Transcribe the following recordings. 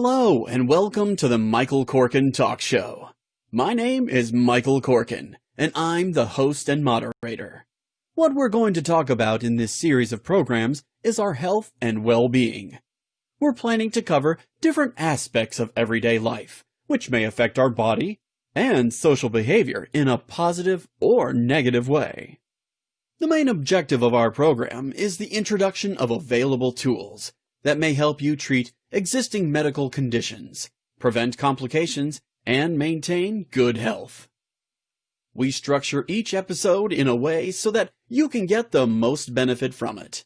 Hello, and welcome to the Michael Korkin Talk Show. My name is Michael Korkin, and I'm the host and moderator. What we're going to talk about in this series of programs is our health and well-being. We're planning to cover different aspects of everyday life, which may affect our body and social behavior in a positive or negative way. The main objective of our program is the introduction of available tools that may help you treat existing medical conditions, prevent complications, and maintain good health. We structure each episode in a way so that you can get the most benefit from it.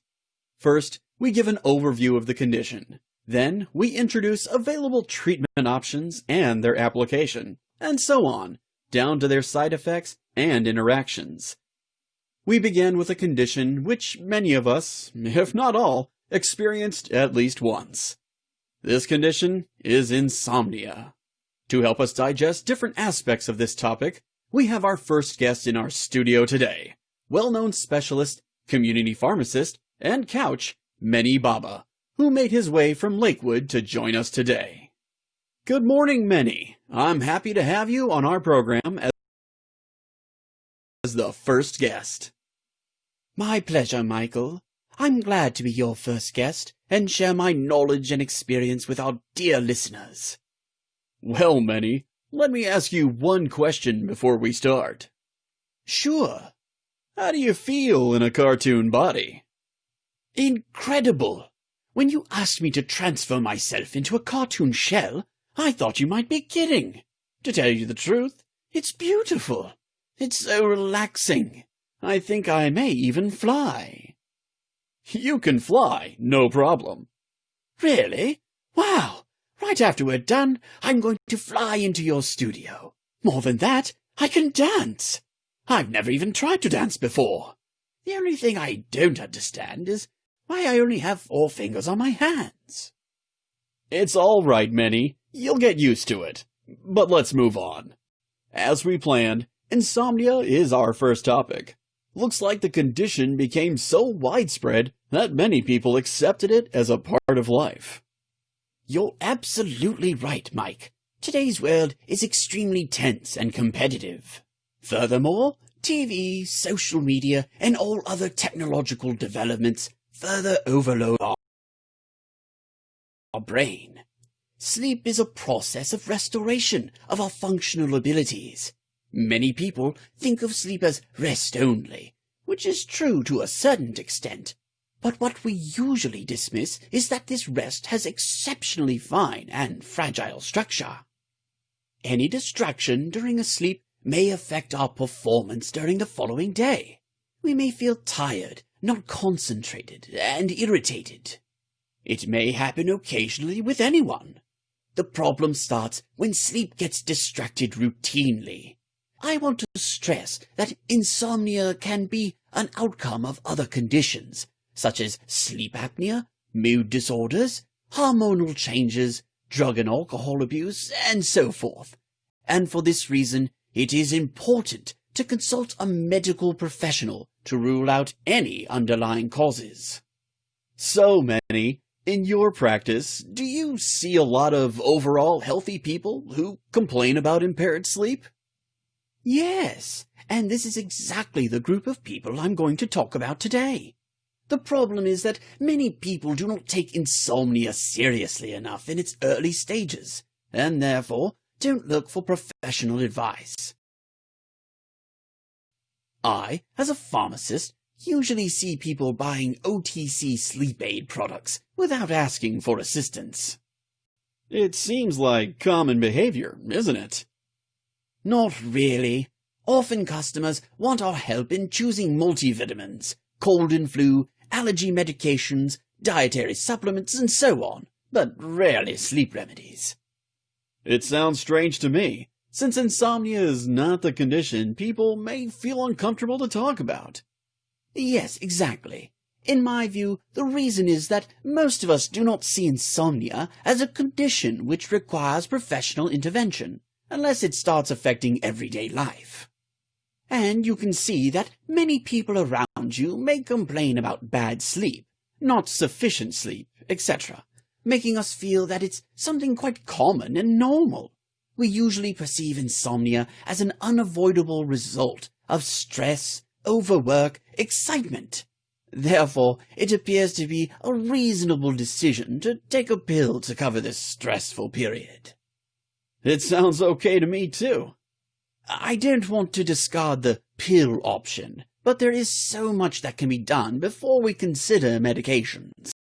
First, we give an overview of the condition. Then, we introduce available treatment options and their application, and so on, down to their side effects and interactions. We begin with a condition which many of us, if not all, experienced at least once. This condition is insomnia. To help us digest different aspects of this topic, we have our first guest in our studio today, well-known specialist, community pharmacist, and couch, Meni Baba, who made his way from Lakewood to join us today. Good morning, Meni. I'm happy to have you on our program as the first guest. My pleasure, Michael. I'm glad to be your first guest and share my knowledge and experience with our dear listeners. Well, Meni, let me ask you one question before we start. Sure. How do you feel in a cartoon body? Incredible! When you asked me to transfer myself into a cartoon shell, I thought you might be kidding. To tell you the truth, it's beautiful. It's so relaxing. I think I may even fly. You can fly, no problem. Really? Wow! Right after we're done, I'm going to fly into your studio. More than that, I can dance. I've never even tried to dance before. The only thing I don't understand is why I only have 4 fingers on my hands. It's all right, Meni. You'll get used to it. But let's move on. As we planned, insomnia is our first topic. Looks like the condition became so widespread that many people accepted it as a part of life. You're absolutely right, Mike. Today's world is extremely tense and competitive. Furthermore, TV, social media, and all other technological developments further overload our brain. Sleep is a process of restoration of our functional abilities. Many people think of sleep as rest only, which is true to a certain extent. But what we usually dismiss is that this rest has exceptionally fine and fragile structure. Any distraction during a sleep may affect our performance during the following day. We may feel tired, not concentrated, and irritated. It may happen occasionally with anyone. The problem starts when sleep gets distracted routinely. I want to stress that insomnia can be an outcome of other conditions, such as sleep apnea, mood disorders, hormonal changes, drug and alcohol abuse, and so forth. And for this reason, it is important to consult a medical professional to rule out any underlying causes. So, Meni, in your practice, do you see a lot of overall healthy people who complain about impaired sleep? Yes, and this is exactly the group of people I'm going to talk about today. The problem is that many people do not take insomnia seriously enough in its early stages, and therefore don't look for professional advice. I, as a pharmacist, usually see people buying OTC sleep aid products without asking for assistance. It seems like common behavior, isn't it? Not really. Often customers want our help in choosing multivitamins, cold and flu, allergy medications, dietary supplements, and so on, but rarely sleep remedies. It sounds strange to me, since insomnia is not the condition people may feel uncomfortable to talk about. Yes, exactly. In my view, the reason is that most of us do not see insomnia as a condition which requires professional intervention, unless it starts affecting everyday life. And you can see that many people around you may complain about bad sleep, not sufficient sleep, etc. making us feel that it's something quite common and normal. We usually perceive insomnia as an unavoidable result of stress, overwork, excitement. Therefore, it appears to be a reasonable decision to take a pill to cover this stressful period. It sounds okay to me, too. I don't want to discard the pill option, but there is so much that can be done before we consider medications.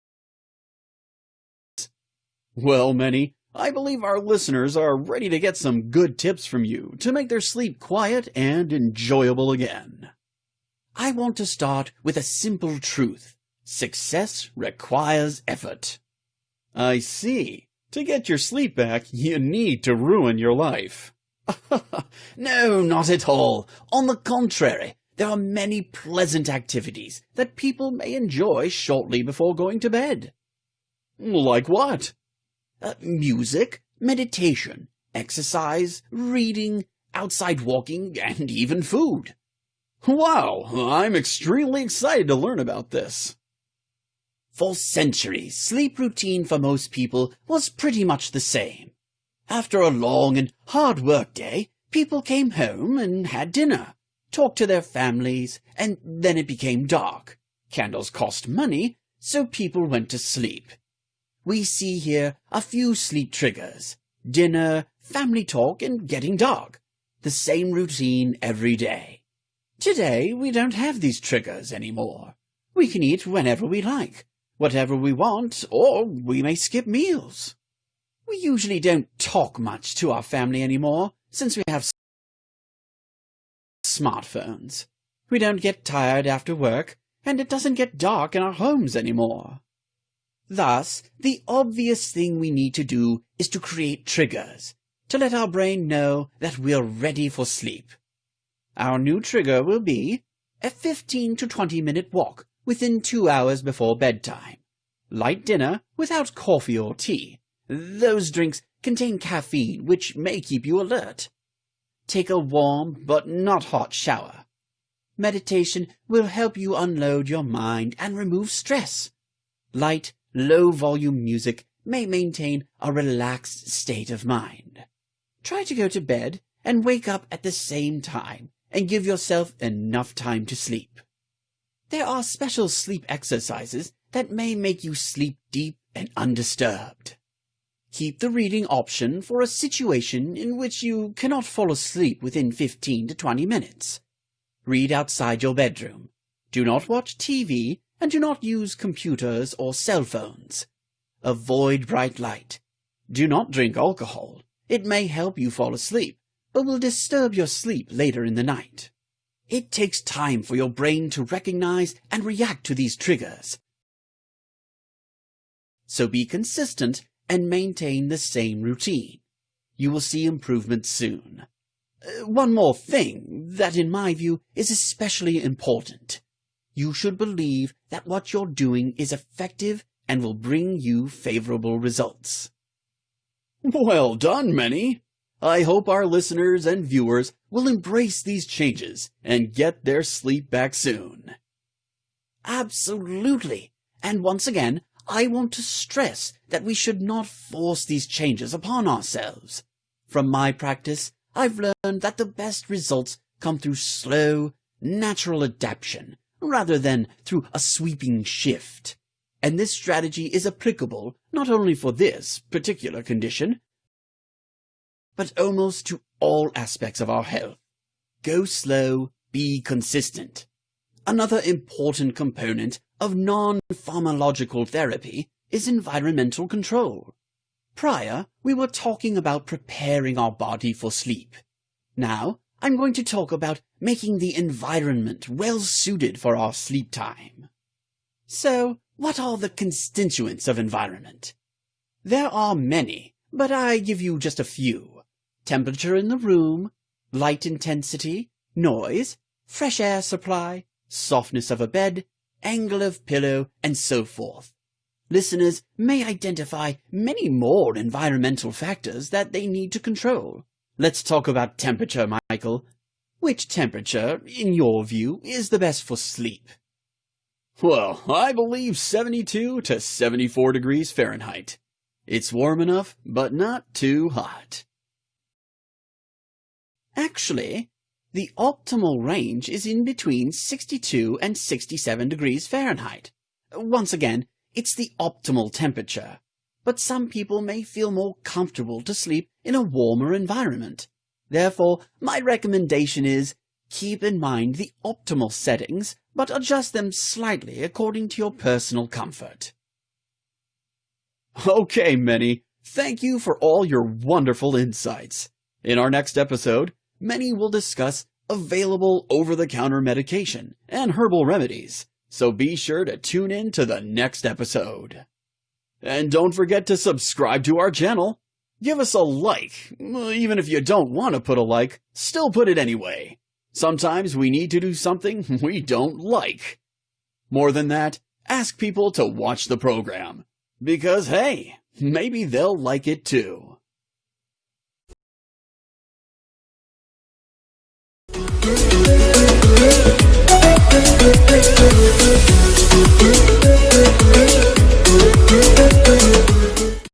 Well, Manny, I believe our listeners are ready to get some good tips from you to make their sleep quiet and enjoyable again. I want to start with a simple truth. Success requires effort. I see. To get your sleep back, you need to ruin your life. No, not at all. On the contrary, there are many pleasant activities that people may enjoy shortly before going to bed. Like what? Music, meditation, exercise, reading, outside walking, and even food. Wow, I'm extremely excited to learn about this. For centuries, sleep routine for most people was pretty much the same. After a long and hard work day, people came home and had dinner, talked to their families, and then it became dark. Candles cost money, so people went to sleep. We see here a few sleep triggers: dinner, family talk, and getting dark. The same routine every day. Today, we don't have these triggers anymore. We can eat whenever we like, whatever we want, or we may skip meals. We usually don't talk much to our family anymore, since we have smartphones. We don't get tired after work, and it doesn't get dark in our homes anymore. Thus, the obvious thing we need to do is to create triggers, to let our brain know that we're ready for sleep. Our new trigger will be a 15 to 20-minute walk within 2 hours before bedtime. Light dinner without coffee or tea. Those drinks contain caffeine, which may keep you alert. Take a warm but not hot shower. Meditation will help you unload your mind and remove stress. Light, low-volume music may maintain a relaxed state of mind. Try to go to bed and wake up at the same time and give yourself enough time to sleep. There are special sleep exercises that may make you sleep deep and undisturbed. Keep the reading option for a situation in which you cannot fall asleep within 15 to 20 minutes. Read outside your bedroom. Do not watch TV and do not use computers or cell phones. Avoid bright light. Do not drink alcohol. It may help you fall asleep, but will disturb your sleep later in the night. It takes time for your brain to recognize and react to these triggers. So be consistent and maintain the same routine. You will see improvement soon. One more thing that, in my view, is especially important. You should believe that what you're doing is effective and will bring you favorable results. Well done, Manny. I hope our listeners and viewers will embrace these changes and get their sleep back soon. Absolutely. And once again, I want to stress that we should not force these changes upon ourselves. From my practice, I've learned that the best results come through slow, natural adaptation, rather than through a sweeping shift. And this strategy is applicable not only for this particular condition, but almost to all aspects of our health. Go slow, be consistent. Another important component of non-pharmacological therapy is environmental control. Prior, we were talking about preparing our body for sleep. Now, I'm going to talk about making the environment well-suited for our sleep time. So, what are the constituents of environment? There are many, but I give you just a few. Temperature in the room, light intensity, noise, fresh air supply, softness of a bed, angle of pillow, and so forth. Listeners may identify many more environmental factors that they need to control. Let's talk about temperature, Michael. Which temperature, in your view, is the best for sleep? Well, I believe 72 to 74 degrees Fahrenheit. It's warm enough, but not too hot. Actually, the optimal range is in between 62 and 67 degrees Fahrenheit. Once again, it's the optimal temperature, but some people may feel more comfortable to sleep in a warmer environment. Therefore, my recommendation is keep in mind the optimal settings, but adjust them slightly according to your personal comfort. Okay, Manny, thank you for all your wonderful insights. In our next episode, Manny will discuss available over-the-counter medication and herbal remedies, so be sure to tune in to the next episode. And don't forget to subscribe to our channel. Give us a like. Even if you don't want to put a like, still put it anyway. Sometimes we need to do something we don't like. More than that, ask people to watch the program. Because hey, maybe they'll like it too.